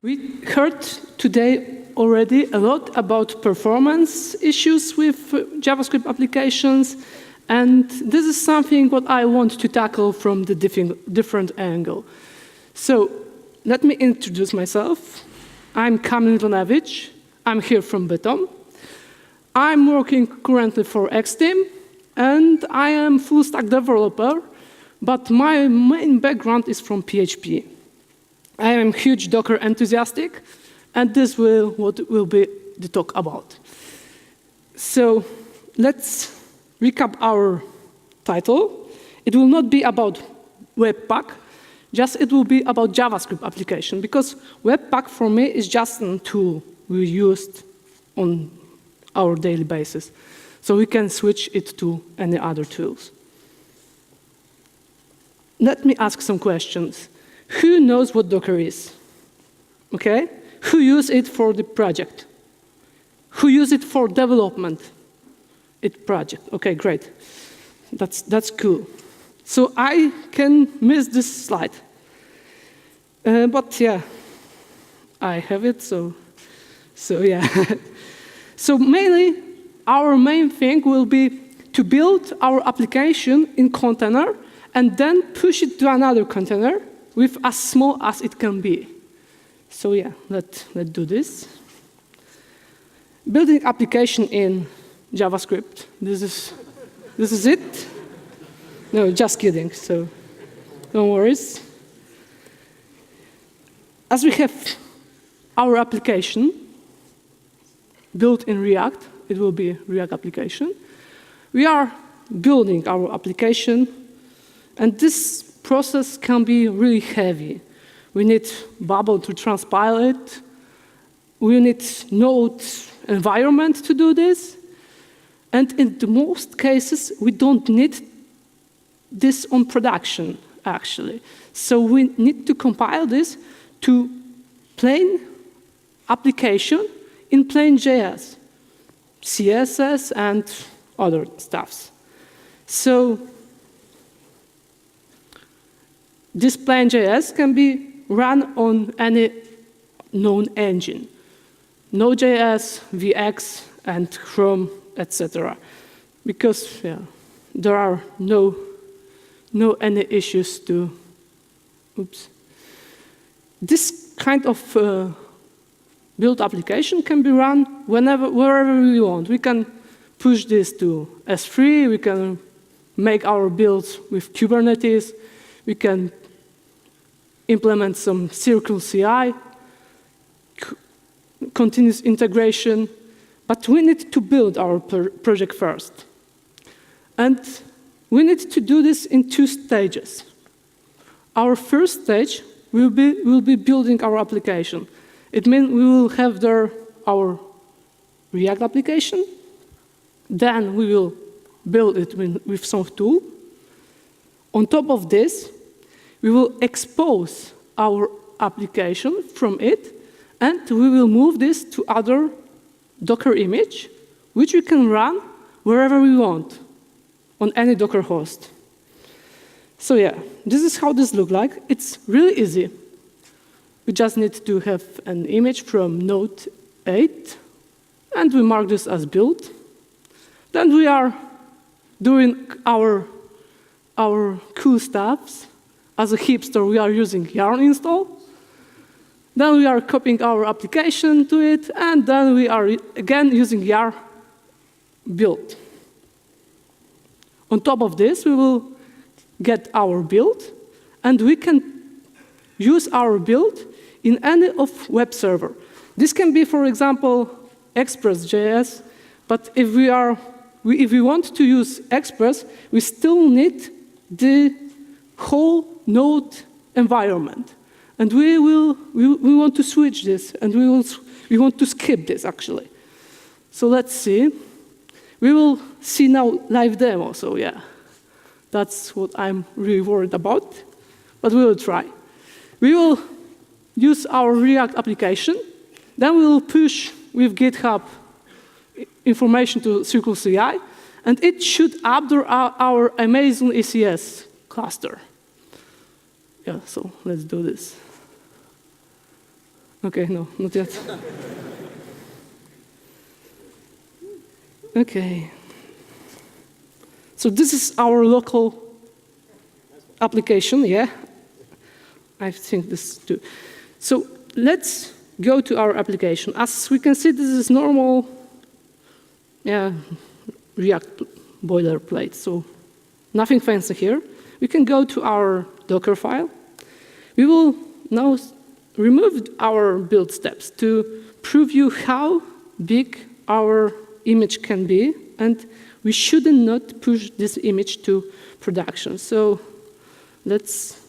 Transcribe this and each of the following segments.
We heard today already a lot about performance issues with JavaScript applications, and this is something what I want to tackle from the different angle. So let me introduce myself. I'm Kamil Ronewicz. I'm here from Bytom. I'm working currently for Xteam, and I am full stack developer, but my main background is from PHP. I am huge Docker enthusiastic, and this what will be the talk about. So let's recap our title. It will not be about webpack, just it will be about JavaScript application, because webpack for me is just a tool we used on our daily basis. So we can switch it to any other tools. Let me ask some questions. Who knows what Docker is? Okay? Who use it for the project? Who use it for development? It project. Okay, great. That's cool. So I can miss this slide. But yeah, I have it, so yeah. So mainly, our main thing will be to build our application in container and then push it to another container with as small as it can be. So yeah, let's do this. Building application in JavaScript. This is it. No, just kidding. So don't worry. As we have our application built in React, it will be a React application. We are building our application, and this process can be really heavy. We need Babel to transpile it. We need Node environment to do this. And in the most cases, we don't need this on production, actually. So we need to compile this to plain application in plain JS, CSS, and other stuffs. So this plain JS can be run on any known engine, Node.js, VX, and Chrome, etc. Because there are no any issues to. Oops. This kind of build application can be run wherever we want. We can push this to S3. We can make our builds with Kubernetes. We can implement some CircleCI, continuous integration, but we need to build our project first. And we need to do this in 2 stages. Our first stage will be building our application. It means we will have there our React application, then we will build it with some tool. On top of this, we will expose our application from it, and we will move this to other Docker image, which we can run wherever we want, on any Docker host. So yeah, this is how this looks like. It's really easy. We just need to have an image from Node 8, and we mark this as build. Then we are doing our cool stuff. As a hipster, we are using yarn install. Then we are copying our application to it, and then we are again using yarn build. On top of this, we will get our build, and we can use our build in any of web server. This can be, for example, Express.js, but if we want to use Express, we still need the whole Node environment. And we want to switch this, and we want to skip this, actually. So let's see. We will see now live demo, so yeah. That's what I'm really worried about, but we will try. We will use our React application, then we will push with GitHub information to CircleCI, and it should update our Amazon ECS cluster. Yeah, so let's do this. Okay, no, not yet. Okay. So this is our local application, yeah? I think this too. So let's go to our application. As we can see, this is normal, React boilerplate. So nothing fancy here. We can go to our Docker file. We will now remove our build steps to prove you how big our image can be, and we shouldn't not push this image to production. So let's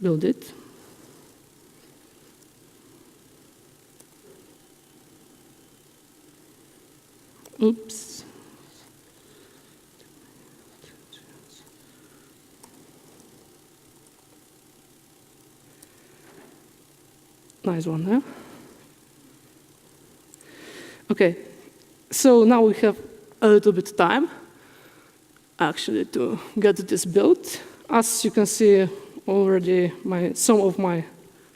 build it. Oops. Nice one, huh? Okay, so now we have a little bit of time actually to get this built. As you can see already, some of my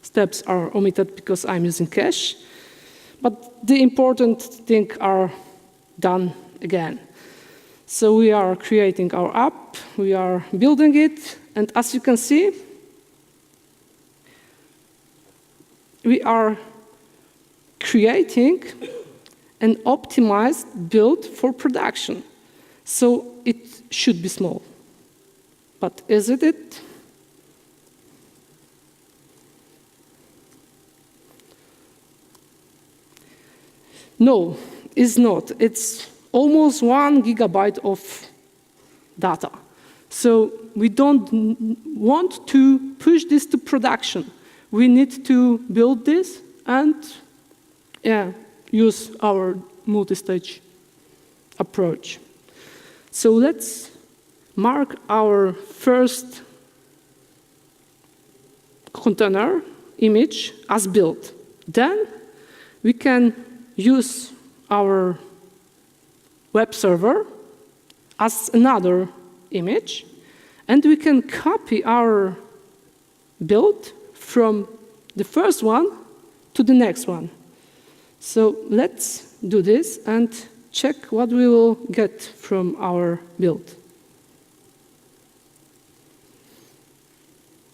steps are omitted because I'm using cache, but the important things are done again. So we are creating our app, we are building it, and as you can see, we are creating an optimized build for production. So it should be small. But is it? No, it's not. It's almost 1 gigabyte of data. So we don't want to push this to production. We need to build this and use our multi-stage approach. So let's mark our first container image as built. Then we can use our web server as another image, and we can copy our build from the first one to the next one. So let's do this and check what we will get from our build.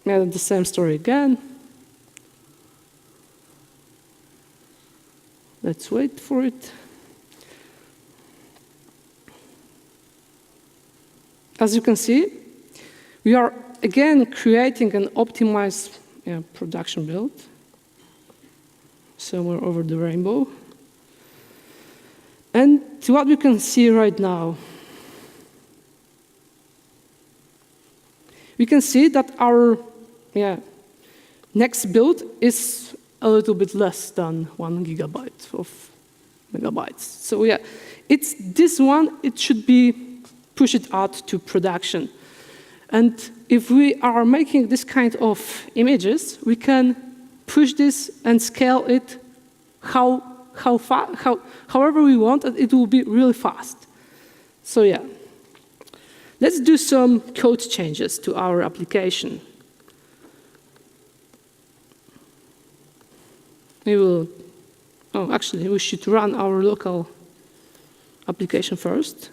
And the same story again. Let's wait for it. As you can see, we are again creating an optimized production build somewhere over the rainbow. And what we can see right now, we can see that our next build is a little bit less than 1 gigabyte of megabytes. So it's this one, it should be pushed out to production. And if we are making this kind of images, we can push this and scale it however we want, and it will be really fast. So let's do some code changes to our application. We should run our local application first.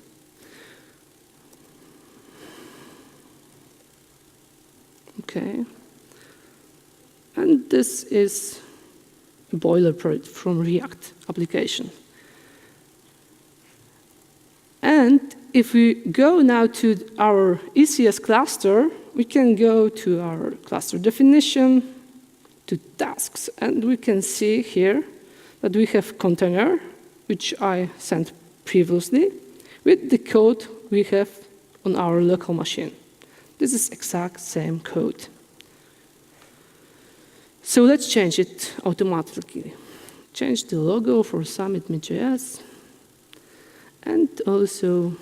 Okay. And this is a boilerplate from React application. And if we go now to our ECS cluster, we can go to our cluster definition, to tasks, and we can see here that we have container, which I sent previously, with the code we have on our local machine. This is exact same code. So let's change it automatically. Change the logo for Summit meet.js, and also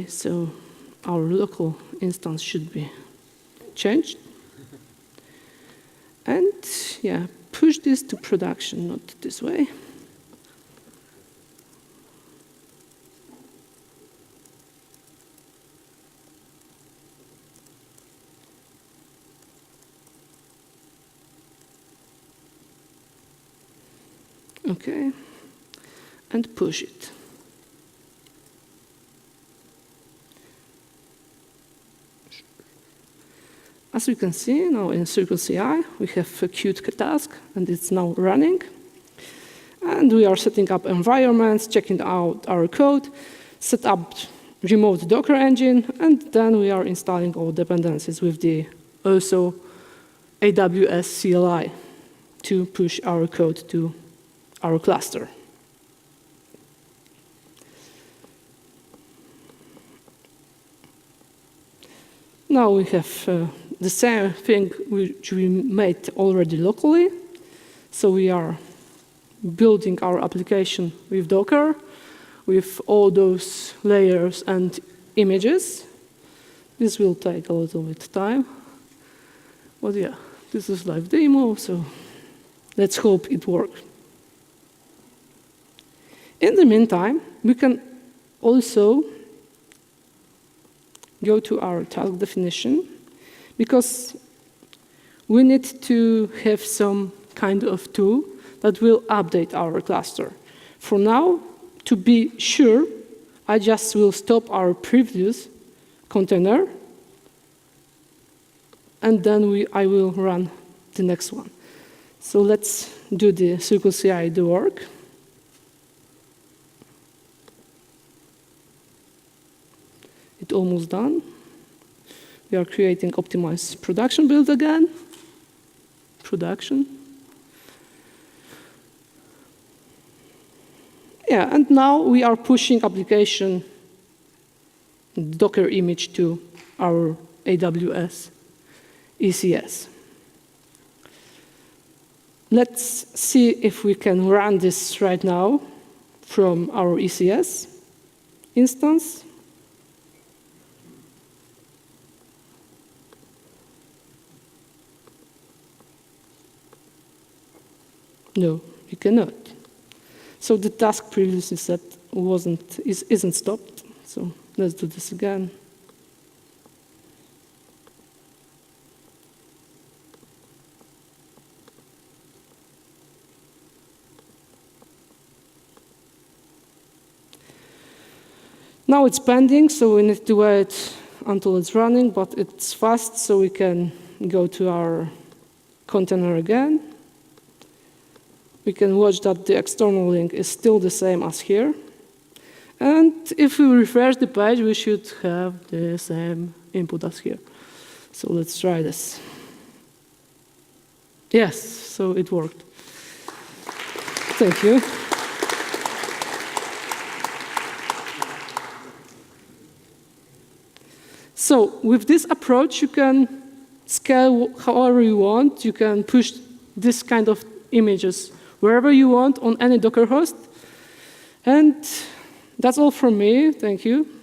so our local instance should be changed. And push this to production, not this way. Okay, and push it. As we can see now in CircleCI, we have a queued task, and it's now running. And we are setting up environments, checking out our code, set up remote Docker engine, and then we are installing all dependencies with the also AWS CLI to push our code to our cluster. Now we have the same thing which we made already locally. So we are building our application with Docker, with all those layers and images. This will take a little bit of time. But yeah, this is live demo, so let's hope it works. In the meantime, we can also go to our task definition, because we need to have some kind of tool that will update our cluster. For now, to be sure, I just will stop our previous container, and then I will run the next one. So let's do the CircleCI do work. It's almost done. We are creating optimized production build again. Production. Yeah, and now we are pushing application Docker image to our AWS ECS. Let's see if we can run this right now from our ECS instance. No, you cannot. So the task previously set isn't stopped. So let's do this again. Now it's pending, so we need to wait until it's running, but it's fast, so we can go to our container again. We can watch that the external link is still the same as here. And if we refresh the page, we should have the same input as here. So let's try this. Yes, so it worked. Thank you. So with this approach, you can scale however you want. You can push this kind of images wherever you want on any Docker host. And that's all from me. Thank you.